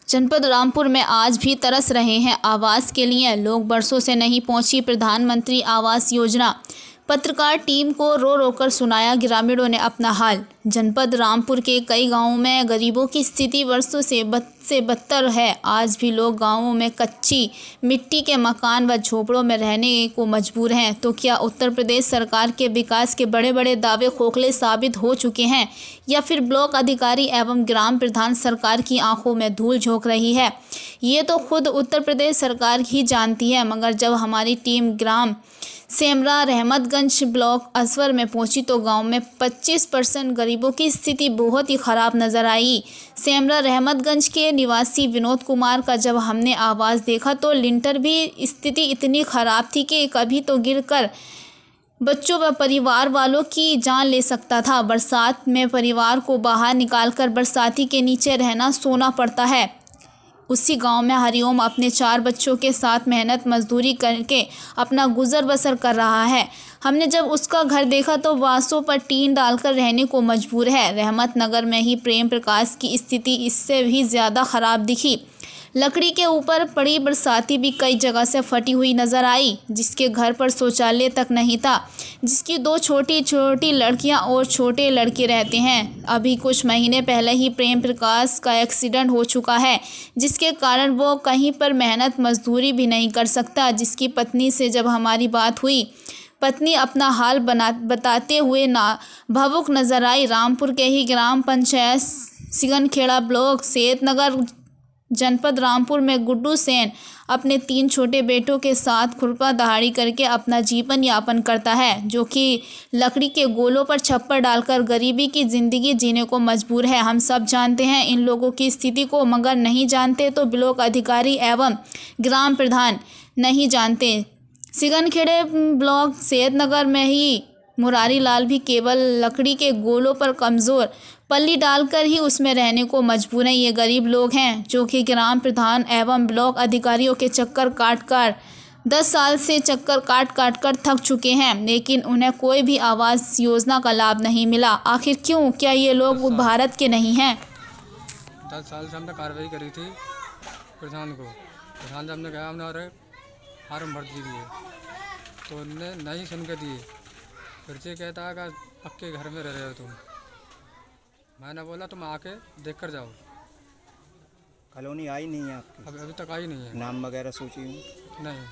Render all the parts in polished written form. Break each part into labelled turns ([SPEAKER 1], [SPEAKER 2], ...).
[SPEAKER 1] जनपद रामपुर में आज भी तरस रहे हैं आवास के लिए। लोग बरसों से नहीं पहुंची प्रधानमंत्री आवास योजना। पत्रकार टीम को रो रो कर सुनाया ग्रामीणों ने अपना हाल। जनपद रामपुर के कई गांवों में गरीबों की स्थिति वर्षों से बदतर है। आज भी लोग गांवों में कच्ची मिट्टी के मकान व झोपड़ों में रहने को मजबूर हैं। तो क्या उत्तर प्रदेश सरकार के विकास के बड़े बड़े दावे खोखले साबित हो चुके हैं, या फिर ब्लॉक अधिकारी एवं ग्राम प्रधान सरकार की आंखों में धूल झोंक रही है? ये तो खुद उत्तर प्रदेश सरकार ही जानती है। मगर जब हमारी टीम ग्राम सेमरा रहमतगंज ब्लॉक असवर में पहुंची तो गांव में 25% गरीबों की स्थिति बहुत ही ख़राब नज़र आई। सेमरा रहमतगंज के निवासी विनोद कुमार का जब हमने आवाज़ देखा तो लिंटर भी स्थिति इतनी ख़राब थी कि कभी तो गिरकर बच्चों व परिवार वालों की जान ले सकता था। बरसात में परिवार को बाहर निकालकर बरसाती के नीचे रहना सोना पड़ता है। उसी गांव में हरिओम अपने 4 बच्चों के साथ मेहनत मजदूरी करके अपना गुजर बसर कर रहा है। हमने जब उसका घर देखा तो वासों पर टीन डालकर रहने को मजबूर है। रहमत नगर में ही प्रेम प्रकाश की स्थिति इससे भी ज़्यादा ख़राब दिखी। लकड़ी के ऊपर पड़ी बरसाती भी कई जगह से फटी हुई नज़र आई, जिसके घर पर शौचालय तक नहीं था, जिसकी 2 छोटी छोटी लड़कियां और छोटे लड़के रहते हैं। अभी कुछ महीने पहले ही प्रेम प्रकाश का एक्सीडेंट हो चुका है, जिसके कारण वो कहीं पर मेहनत मजदूरी भी नहीं कर सकता। जिसकी पत्नी से जब हमारी बात हुई, पत्नी अपना हाल बताते हुए भावुक नजर आई। रामपुर के ही ग्राम पंचायत सिगनखेड़ा ब्लॉक सेतनगर जनपद रामपुर में गुड्डू सेन अपने 3 छोटे बेटों के साथ खुरपा दहाड़ी करके अपना जीवन यापन करता है, जो कि लकड़ी के गोलों पर छप्पर डालकर गरीबी की ज़िंदगी जीने को मजबूर है। हम सब जानते हैं इन लोगों की स्थिति को, मगर नहीं जानते तो ब्लॉक अधिकारी एवं ग्राम प्रधान नहीं जानते। सिगनखेड़े ब्लॉक सेतनगर में ही मुरारी लाल भी केवल लकड़ी के गोलों पर कमज़ोर पल्ली डालकर ही उसमें रहने को मजबूर हैं। ये गरीब लोग हैं जो कि ग्राम प्रधान एवं ब्लॉक अधिकारियों के चक्कर काटकर 10 साल से चक्कर काट कर थक चुके हैं, लेकिन उन्हें कोई भी आवास योजना का लाभ नहीं मिला। आखिर क्यों? क्या ये लोग भारत के नहीं हैं?
[SPEAKER 2] 10 साल से हमने कार्रवाई करी थी प्रधान को। प्रधान से हमने कहा हमने और फार्म भर दिए तो उनने नहीं सुन के दिए। फिर से कहता है कि पक्के घर में रह रहे हो तुम। मैंने बोला तुम आके देख कर जाओ।
[SPEAKER 3] कॉलोनी आई नहीं है आपकी?
[SPEAKER 2] अभी तक आई नहीं है।
[SPEAKER 3] नाम वगैरह सूची में
[SPEAKER 2] नहीं।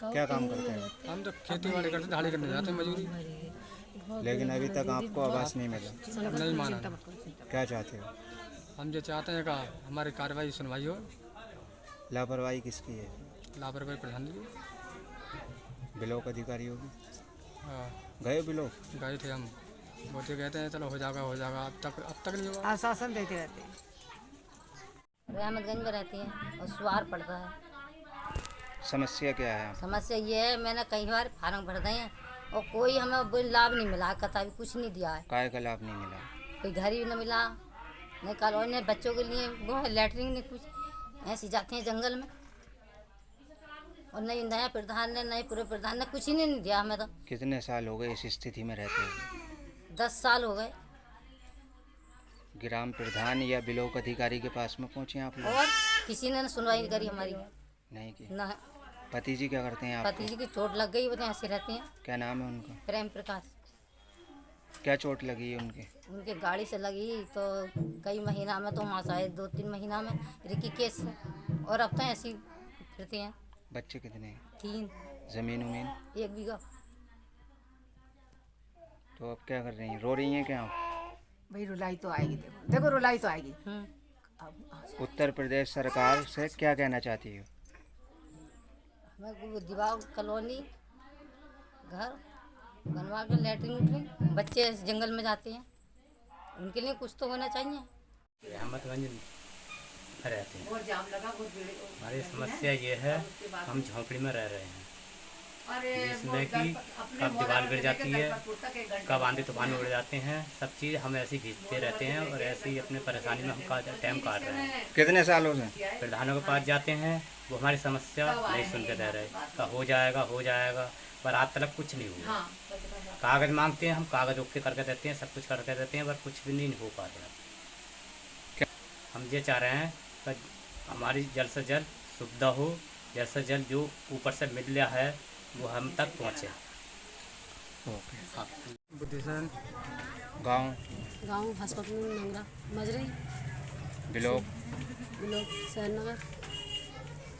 [SPEAKER 3] क्या काम करते हैं?
[SPEAKER 2] हम तो खेती बाड़ी करते, दहाड़ी करने जाते हैं, मजदूरी।
[SPEAKER 3] लेकिन अभी तक आपको आवास नहीं मिला?
[SPEAKER 2] नहीं माना।
[SPEAKER 3] क्या चाहते हो?
[SPEAKER 2] हम जो चाहते हैं कि हमारी कार्रवाई सुनवाई हो।
[SPEAKER 3] लापरवाही किसकी है?
[SPEAKER 2] लापरवाही प्रधान जी।
[SPEAKER 3] ब्लॉक अधिकारी होगी?
[SPEAKER 2] हाँ,
[SPEAKER 3] गए ब्लॉक?
[SPEAKER 2] गए थे हम। वो तो कहते हैं चलो हो जाएगा हो जाएगा, अब तक नहीं हुआ।
[SPEAKER 4] आश्वासन देते रहते हैं।
[SPEAKER 5] रहमतगंज में रहती हैं और सुवार पड़ता है।
[SPEAKER 3] समस्या क्या है?
[SPEAKER 5] समस्या ये है, मैंने कई बार फार्म भर दिए हैं और कोई हमें कोई लाभ नहीं मिला, कथा भी कुछ नहीं दिया है।
[SPEAKER 3] काय का लाभ नहीं मिला?
[SPEAKER 5] कोई घर ही नहीं मिला, नहीं कॉलोनी ने बच्चों के लिए वो है लैटरिन, नहीं कुछ। ऐसे जाते हैं जंगल में, और नहीं नया प्रधान ने नहीं पूरे प्रधान ने कुछ ही नहीं दिया हमें। तो
[SPEAKER 3] कितने साल हो गए इस स्थिति में रहते हैं?
[SPEAKER 5] 10 साल हो गए।
[SPEAKER 3] ग्राम प्रधान या ब्लॉक अधिकारी के पास में पहुंचे आप लोग?
[SPEAKER 5] और किसी ने सुनवाई नहीं करी हमारी।
[SPEAKER 3] नहीं की?
[SPEAKER 5] ना।
[SPEAKER 3] पति जी क्या करते हैं आपके?
[SPEAKER 5] पति जी की चोट लग गई, वो तो ऐसे रहते हैं।
[SPEAKER 3] क्या नाम है उनका?
[SPEAKER 5] प्रेम प्रकाश।
[SPEAKER 3] क्या चोट लगी है उनके?
[SPEAKER 5] उनके गाड़ी से लगी तो कई महीना में तो वहाँ शायद 2-3 महीना में रिकी केस है, और अब तो ऐसे ही फिरते हैं।
[SPEAKER 3] बच्चे कितने हैं?
[SPEAKER 5] 3।
[SPEAKER 3] जमीन उमीन?
[SPEAKER 5] 1 बीघा।
[SPEAKER 3] तो अब क्या कर रही हैं? रो रही हैं क्या आप?
[SPEAKER 4] भाई रुलाई तो आएगी, देखो रुलाई तो आएगी।
[SPEAKER 3] उत्तर प्रदेश सरकार से क्या कहना चाहती हो?
[SPEAKER 5] हमें दिवार कॉलोनी घर बनवा के लैटरिन उटरिन, बच्चे जंगल में जाते हैं, उनके लिए कुछ तो होना चाहिए।
[SPEAKER 6] रहमतगंज रहते हैं। हमारी समस्या ये है, हम झोंपड़ी में रह रहे हैं, जिसमें कि कब दीवार गिर जाती है, कब आंधी तूफान उड़ जाते हैं, सब चीज़ हम ऐसे ही भीगते रहते हैं और ऐसे ही अपने परेशानी में हम टाइम काट रहे हैं।
[SPEAKER 3] कितने सालों से?
[SPEAKER 6] प्रधानों के पास जाते हैं, वो हमारी समस्या नहीं सुन के दे रहे, तो हो जाएगा, पर आज तक कुछ नहीं हुआ। कागज़ मांगते हैं, हम कागज़ ओके करके देते हैं, सब कुछ करके देते हैं, पर कुछ भी नहीं हो पाता। हम ये चाह रहे हैं कि हमारी जल्द से जल्द सुविधा हो, जल्द से जल्द जो ऊपर से मिल रहा है वो हम तक पहुँचे।
[SPEAKER 2] बुद्धिसन
[SPEAKER 3] गांव
[SPEAKER 7] गांव हसपत में नंगरा मजरी
[SPEAKER 3] ब्लॉक
[SPEAKER 7] शहरनगर।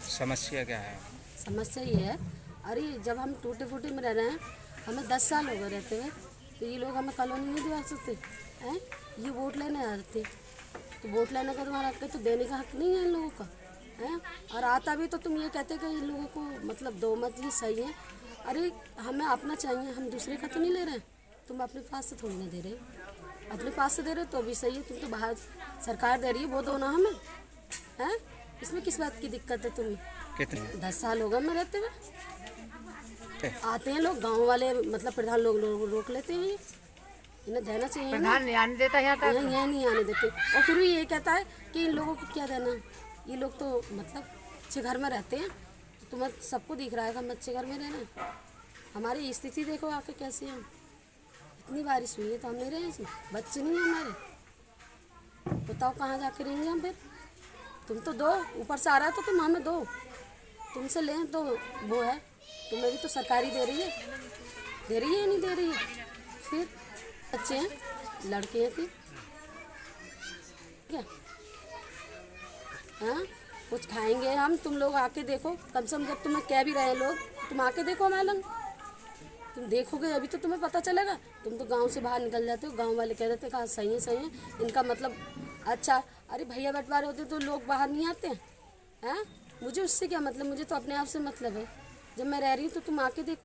[SPEAKER 3] समस्या क्या है?
[SPEAKER 7] समस्या ये है, अरे जब हम टूटे फूटे में रह रहे हैं, हमें 10 साल हो गए रहते हुए, तो ये लोग हमें कॉलोनी नहीं दिला सकते हैं। ये वोट लेने आते, तो वोट लेने का तुम्हारा हक है, तो देने का हक नहीं है इन लोगों का है। और आता भी तो तुम ये कहते कि इन लोगों को मतलब दो मत ही सही है। अरे हमें अपना चाहिए, हम दूसरे का तो नहीं ले रहे हैं। तुम अपने पास से थोड़ी ना दे रहे हो, अपने पास से दे रहे हो तो भी सही है। तुम तो बाहर सरकार दे रही है, वो दो ना हमें हैं। इसमें किस बात की दिक्कत है तुम्हें?
[SPEAKER 3] कितने
[SPEAKER 7] 10 साल हो गए मैं रहते हुए। आते हैं लोग गांव वाले, मतलब प्रधान लोग रोक लेते हैं। इन्हें देना चाहिए ना।
[SPEAKER 4] प्रधान नहीं आने देता यहाँ तक।
[SPEAKER 7] यहाँ नहीं आने देते, और फिर भी ये कहता है कि इन लोगों को क्या देना। ये लोग तो मतलब अच्छे घर में रहते हैं, तुम्हें सबको दिख रहा है कि हम अच्छे घर में रहना। हमारी स्थिति देखो आके कैसी है। इतनी बारिश हुई है तो हम नहीं रहे इसमें, बच्चे नहीं हैं हमारे, बताओ कहाँ जाके रहेंगे हम फिर। तुम तो दो, ऊपर से आ रहा है तो तुम हमें दो, तुमसे लें तो वो है, तुम्हें भी तो सरकारी दे रही है या नहीं दे रही है। फिर बच्चे हैं, लड़के हैं, फिर क्या हाँ कुछ खाएंगे हम। तुम लोग आके देखो, कम से कम जब तुम्हें कह भी रहे लोग, तुम आके देखो हमारे लंग, तुम देखोगे अभी तो तुम्हें पता चलेगा। तुम तो गांव से बाहर निकल जाते हो, गांव वाले कह देते हैं सही है इनका मतलब अच्छा। अरे भैया बंटवारे होते तो लोग बाहर नहीं आते हैं। मुझे उससे क्या मतलब, मुझे तो अपने आप से मतलब है। जब मैं रह रही हूँ तो तुम आके देखो।